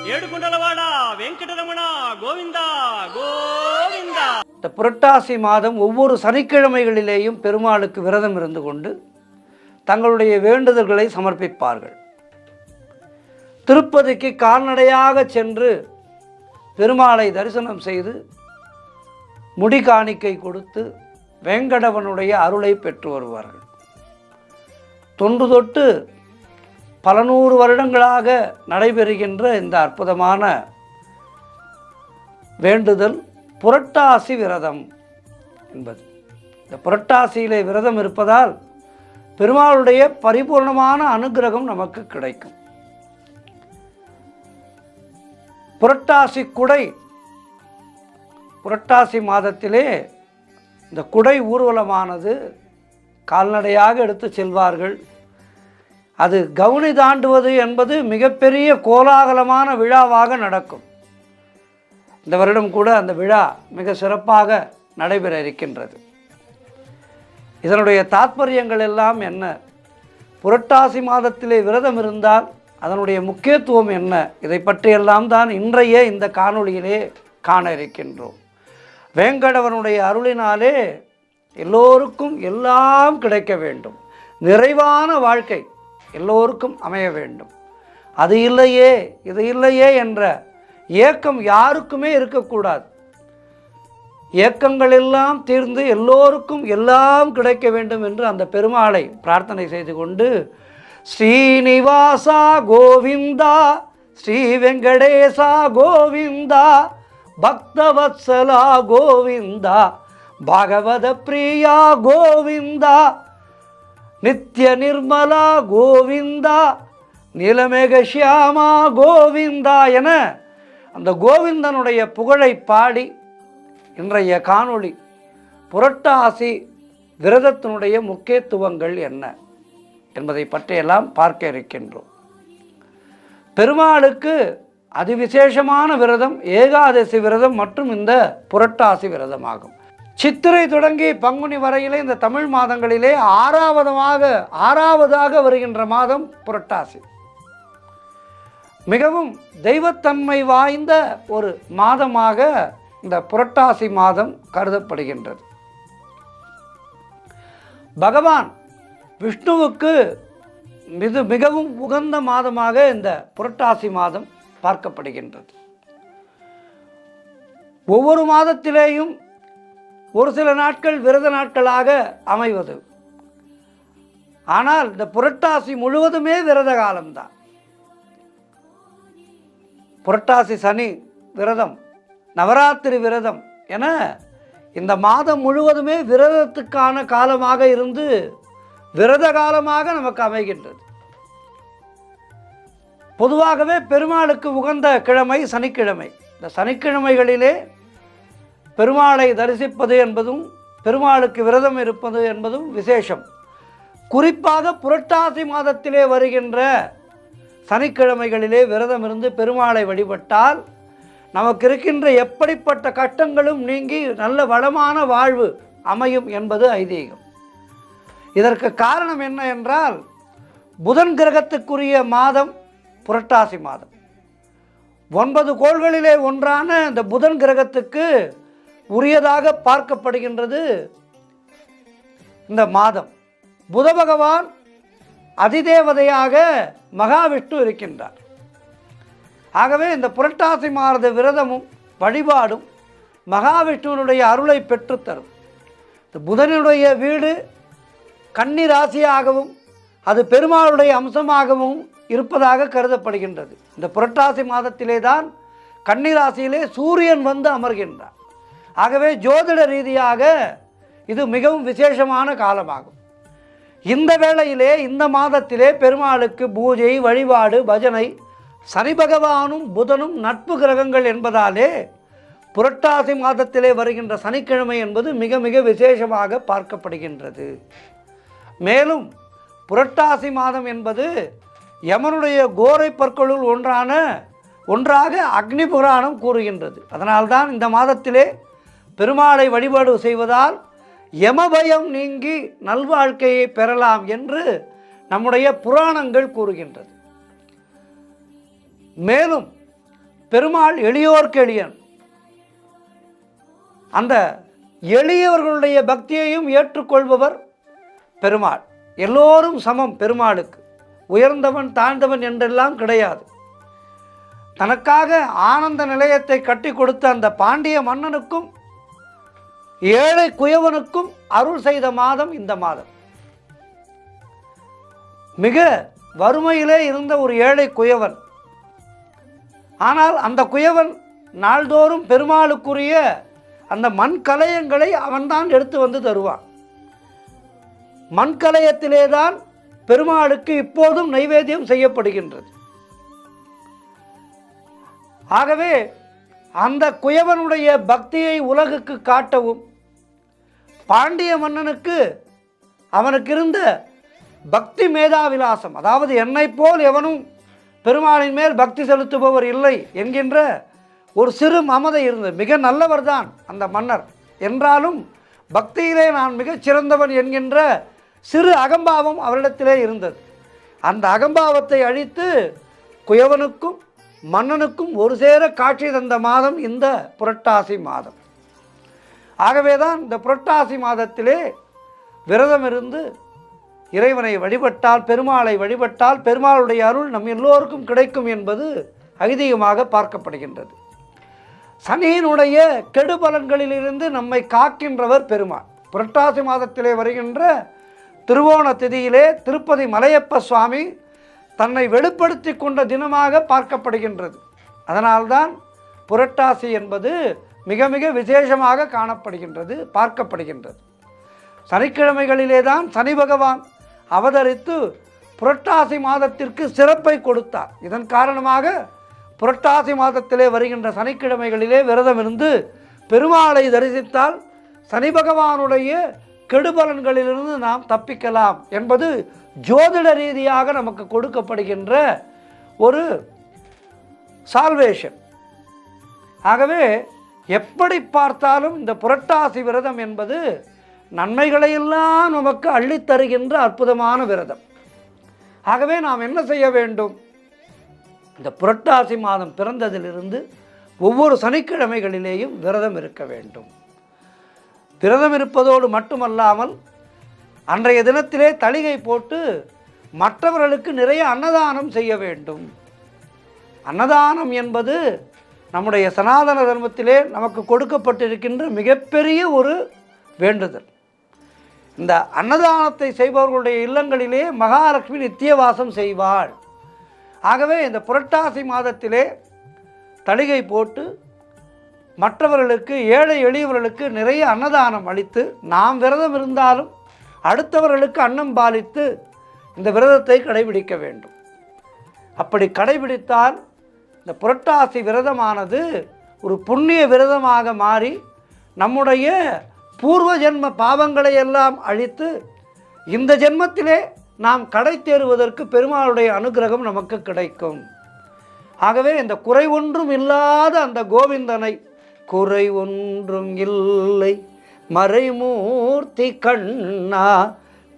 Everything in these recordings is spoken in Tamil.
ஏடுகுண்டலவாடா வெங்கடரமணா கோவிந்தா கோவிந்தா. இந்த புரட்டாசி மாதம் ஒவ்வொரு சனிக்கிழமைகளிலேயும் பெருமாளுக்கு விரதம் இருந்து கொண்டு தங்களுடைய வேண்டுதல்களை சமர்ப்பிப்பார்கள். திருப்பதிக்கு கால்நடையாக சென்று பெருமாளை தரிசனம் செய்து முடி காணிக்கை கொடுத்து வேங்கடவனுடைய அருளை பெற்று வருவார்கள். தொன்று தொட்டு பல நூறு வருடங்களாக நடைபெறுகின்ற இந்த அற்புதமான வேண்டுதல் புரட்டாசி விரதம் என்பது. இந்த புரட்டாசியிலே விரதம் இருப்பதால் பெருமாளுடைய பரிபூர்ணமான அனுகிரகம் நமக்கு கிடைக்கும். புரட்டாசி குடை, புரட்டாசி மாதத்திலே இந்த குடை ஊர்வலமானது கால்நடையாக எடுத்து செல்வார்கள். அது கவுனி தாண்டுவது என்பது மிகப்பெரிய கோலாகலமான விழாவாக நடக்கும். இந்த வருடம் கூட அந்த விழா மிக சிறப்பாக நடைபெற இருக்கின்றது. இதனுடைய தாற்பயங்கள் எல்லாம் என்ன, புரட்டாசி மாதத்திலே விரதம் இருந்தால் அதனுடைய முக்கியத்துவம் என்ன, இதை பற்றியெல்லாம் தான் இன்றைய இந்த காணொளியிலே காண இருக்கின்றோம். வேங்கடவனுடைய அருளினாலே எல்லோருக்கும் எல்லாம் கிடைக்க வேண்டும், நிறைவான வாழ்க்கை எல்லோருக்கும் அமைய வேண்டும். அது இல்லையே இது இல்லையே என்ற ஏக்கம் யாருக்குமே இருக்கக்கூடாது. ஏக்கங்கள் எல்லாம் தீர்ந்து எல்லோருக்கும் எல்லாம் கிடைக்க வேண்டும் என்று அந்த பெருமாளை பிரார்த்தனை செய்து கொண்டு ஸ்ரீனிவாசா கோவிந்தா, ஸ்ரீ வெங்கடேசா கோவிந்தா, பக்தவத்சலா கோவிந்தா, பாகவத பிரியா கோவிந்தா, நித்ய நிர்மலா கோவிந்தா, நீலமேக ஷியாமா கோவிந்தா என அந்த கோவிந்தனுடைய புகழை பாடி இன்றைய காணொளி புரட்டாசி விரதத்தினுடைய முக்கியத்துவங்கள் என்ன என்பதை பற்றியெல்லாம் பார்க்க இருக்கின்றோம். பெருமாளுக்கு அதிவிசேஷமான விரதம் ஏகாதசி விரதம் மற்றும் இந்த புரட்டாசி விரதமாகும். சித்திரை தொடங்கி பங்குனி வரையிலே இந்த தமிழ் மாதங்களிலே ஆறாவதாக வருகின்ற மாதம் புரட்டாசி. மிகவும் தெய்வத்தன்மை வாய்ந்த ஒரு மாதமாக இந்த புரட்டாசி மாதம் கருதப்படுகின்றது. பகவான் விஷ்ணுவுக்கு மிகவும் உகந்த மாதமாக இந்த புரட்டாசி மாதம் பார்க்கப்படுகின்றது. ஒவ்வொரு மாதத்திலேயும் ஒரு சில நாட்கள் விரத நாட்களாக அமைவது, ஆனால் இந்த புரட்டாசி முழுவதுமே விரத காலம்தான். புரட்டாசி சனி விரதம், நவராத்திரி விரதம் என இந்த மாதம் முழுவதுமே விரதத்துக்கான காலமாக இருந்து விரத காலமாக நமக்கு அமைகின்றது. பொதுவாகவே பெருமாளுக்கு உகந்த கிழமை சனிக்கிழமை. இந்த சனிக்கிழமைகளிலே பெருமாளை தரிசிப்பது என்பதும் பெருமாளுக்கு விரதம் இருப்பது என்பதும் விசேஷம். குறிப்பாக புரட்டாசி மாதத்திலே வருகின்ற சனிக்கிழமைகளிலே விரதம் இருந்து பெருமாளை வழிபட்டால் நமக்கு இருக்கின்ற எப்படிப்பட்ட கஷ்டங்களும் நீங்கி நல்ல வளமான வாழ்வு அமையும் என்பது ஐதீகம். இதற்கு காரணம் என்ன என்றால், புதன் கிரகத்துக்குரிய மாதம் புரட்டாசி மாதம். 9 கோள்களிலே ஒன்றான இந்த புதன் கிரகத்துக்கு உரியதாக பார்க்கப்படுகின்றது இந்த மாதம். புத பகவான் அதிதேவதையாக மகாவிஷ்ணு இருக்கின்றார். ஆகவே இந்த புரட்டாசி மாத விரதமும் வழிபாடும் மகாவிஷ்ணுவினுடைய அருளை பெற்றுத்தரும். இந்த புதனுடைய வீடு கன்னி ராசியாகவும் அது பெருமாளுடைய அம்சமாகவும் இருப்பதாக கருதப்படுகின்றது. இந்த புரட்டாசி மாதத்திலே தான் கன்னி ராசியிலே சூரியன் வந்து அமர்கின்றார். ஆகவே ஜோதிட ரீதியாக இது மிகவும் விசேஷமான காலமாகும். இந்த வேளையிலே இந்த மாதத்திலே பெருமாளுக்கு பூஜை வழிபாடு பஜனை, சனி பகவானும் புதனும் நட்பு கிரகங்கள் என்பதாலே புரட்டாசி மாதத்திலே வருகின்ற சனிக்கிழமை என்பது மிக மிக விசேஷமாக பார்க்கப்படுகின்றது. மேலும் புரட்டாசி மாதம் என்பது யமனுடைய கோரை பற்களுள் ஒன்றாக அக்னி புராணம் கூறுகின்றது. அதனால்தான் இந்த மாதத்திலே பெருமாளை வழிபாடு செய்வதால் யமபயம் நீங்கி நல்வாழ்க்கையை பெறலாம் என்று நம்முடைய புராணங்கள் கூறுகின்றது. மேலும் பெருமாள் எளியோர்க்கு எளியன். அந்த எளியவர்களுடைய பக்தியையும் ஏற்றுக்கொள்பவர் பெருமாள். எல்லோரும் சமம் பெருமாளுக்கு. உயர்ந்தவன் தாழ்ந்தவன் என்றெல்லாம் கிடையாது. தனக்காக ஆனந்த நிலையத்தை கட்டி கொடுத்த அந்த பாண்டிய மன்னனுக்கும் ஏழை குயவனுக்கும் அருள் செய்த மாதம் இந்த மாதம். மிக வறுமையிலே இருந்த ஒரு ஏழை குயவன். ஆனால் அந்த குயவன் நாள்தோறும் பெருமாளுக்குரிய அந்த மண்கலயங்களை அவன்தான் எடுத்து வந்து தருவான். மண்கலயத்திலே தான் பெருமாளுக்கு இப்போதும் நைவேத்தியம் செய்யப்படுகின்றது. ஆகவே அந்த குயவனுடைய பக்தியை உலகுக்கு காட்டவும், பாண்டிய மன்னனுக்கு அவனுக்கு இருந்த பக்தி மேதாவிலாசம், அதாவது என்னை போல் எவனும் பெருமாளின் மேல் பக்தி செலுத்துபவர் இல்லை என்கின்ற ஒரு சிறு மமதை இருந்தது. மிக நல்லவர் தான் அந்த மன்னர் என்றாலும் பக்தியிலே நான் மிகச் சிறந்தவன் என்கின்ற சிறு அகம்பாவம் அவரிடத்திலே இருந்தது. அந்த அகம்பாவத்தை அழித்து குயவனுக்கும் மன்னனுக்கும் ஒரு சேர காட்சி தந்த மாதம் இந்த புரட்டாசி மாதம். ஆகவேதான் இந்த புரட்டாசி மாதத்திலே விரதம் இருந்து இறைவனை வழிபட்டால், பெருமாளை வழிபட்டால் பெருமாளுடைய அருள் நம் எல்லோருக்கும் கிடைக்கும் என்பது ஐதீகமாக பார்க்கப்படுகின்றது. சனியினுடைய கெடுபலன்களிலிருந்து நம்மை காக்கின்றவர் பெருமாள். புரட்டாசி மாதத்திலே வருகின்ற திருவோண திதியிலே திருப்பதி மலையப்ப சுவாமி தன்னை வெளிப்படுத்தி கொண்ட தினமாக பார்க்கப்படுகின்றது. அதனால்தான் புரட்டாசி என்பது மிக மிக விசேஷமாக காணப்படுகின்றது, பார்க்கப்படுகின்றது. சனிக்கிழமைகளிலே தான் சனி பகவான் அவதரித்து புரட்டாசி மாதத்திற்கு சிறப்பை கொடுத்தார். இதன் காரணமாக புரட்டாசி மாதத்திலே வருகின்ற சனிக்கிழமைகளிலே விரதம் இருந்து பெருமாளை தரிசித்தால் சனி பகவானுடைய கெடுபலன்களிலிருந்து நாம் தப்பிக்கலாம் என்பது ஜோதிட ரீதியாக நமக்கு கொடுக்கப்படுகின்ற ஒரு சால்வேஷன். ஆகவே எப்படி பார்த்தாலும் இந்த புரட்டாசி விரதம் என்பது நன்மைகளையெல்லாம் நமக்கு அள்ளித்தருகின்ற அற்புதமான விரதம். ஆகவே நாம் என்ன செய்ய வேண்டும்? இந்த புரட்டாசி மாதம் பிறந்ததிலிருந்து ஒவ்வொரு சனிக்கிழமைகளிலேயும் விரதம் இருக்க வேண்டும். விரதம் இருப்பதோடு மட்டுமல்லாமல் அன்றைய தினத்திலே தளிகை போட்டு மற்றவர்களுக்கு நிறைய அன்னதானம் செய்ய வேண்டும். அன்னதானம் என்பது நம்முடைய சனாதன தர்மத்திலே நமக்கு கொடுக்கப்பட்டிருக்கின்ற மிகப்பெரிய ஒரு வேண்டுதல். இந்த அன்னதானத்தை செய்பவர்களுடைய இல்லங்களிலே மகாலட்சுமி நித்தியவாசம் செய்வாள். ஆகவே இந்த புரட்டாசி மாதத்திலே தளிகை போட்டு மற்றவர்களுக்கு, ஏழை எளியவர்களுக்கு நிறைய அன்னதானம் அளித்து, நாம் விரதம் இருந்தாலும் அடுத்தவர்களுக்கு அன்னம் பாலித்து இந்த விரதத்தை கடைபிடிக்க வேண்டும். அப்படி கடைபிடித்தால் இந்த புரட்டாசி விரதமானது ஒரு புண்ணிய விரதமாக மாறி நம்முடைய பூர்வ ஜென்ம பாவங்களை எல்லாம் அழித்து இந்த ஜென்மத்திலே நாம் கடை தேறுவதற்கு பெருமாளுடைய அனுகிரகம் நமக்கு கிடைக்கும். ஆகவே இந்த குறை ஒன்றும் இல்லாத அந்த கோவிந்தனை, குறை ஒன்றும் இல்லை மறைமூர்த்தி கண்ணா,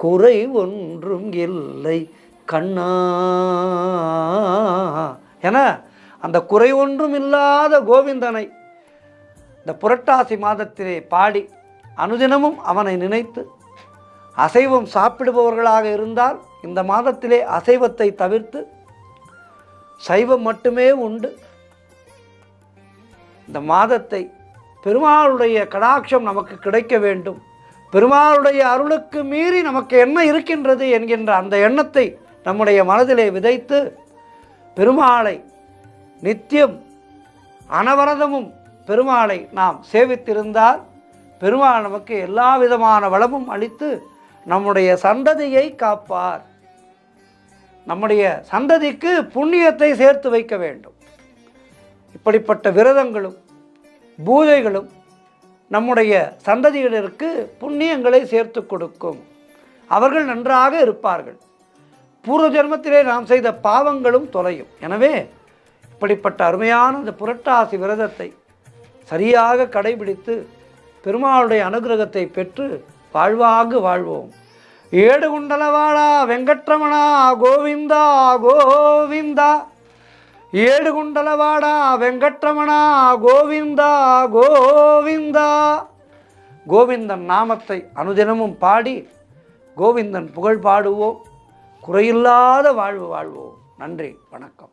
குறை ஒன்றும் இல்லை கண்ணா என அந்த குறை ஒன்றும் இல்லாத கோவிந்தனை இந்த புரட்டாசி மாதத்திலே பாடி அனுதினமும் அவனை நினைத்து, அசைவம் சாப்பிடுபவர்களாக இருந்தால் இந்த மாதத்திலே அசைவத்தை தவிர்த்து சைவம் மட்டுமே உண்டு இந்த மாதத்தை பெருமாளுடைய கடாட்சம் நமக்கு கிடைக்க வேண்டும், பெருமாளுடைய அருளுக்கு மீறி நமக்கு என்ன இருக்கின்றது என்கின்ற அந்த எண்ணத்தை நம்முடைய மனதிலே விதைத்து பெருமாளை நித்தியம் அனவரதமும் பெருமாளை நாம் சேவித்திருந்தால் பெருமாள் நமக்கு எல்லா விதமான வளமும் அளித்து நம்முடைய சந்ததியை காப்பார். நம்முடைய சந்ததிக்கு புண்ணியத்தை சேர்த்து வைக்க வேண்டும். இப்படிப்பட்ட விரதங்களும் பூஜைகளும் நம்முடைய சந்ததியினருக்கு புண்ணியங்களை சேர்த்து கொடுக்கும். அவர்கள் நன்றாக இருப்பார்கள். பூர்வ ஜென்மத்திலே நாம் செய்த பாவங்களும் தொலையும். எனவே இப்படிப்பட்ட அருமையான இந்த புரட்டாசி விரதத்தை சரியாக கடைபிடித்து பெருமாளுடைய அனுகிரகத்தை பெற்று வாழ்வாங்கு வாழ்வோம். ஏடுகுண்டலவாழா வெங்கட்ரமணா கோவிந்தா கோவிந்தா, ஏடுகுண்டலவாடா வெங்கட்ரமணா கோவிந்தா கோவிந்தா. கோவிந்தன் நாமத்தை அனுதினமும் பாடி கோவிந்தன் புகழ் பாடுவோம், குறையில்லாத வாழ்வு வாழ்வோம். நன்றி, வணக்கம்.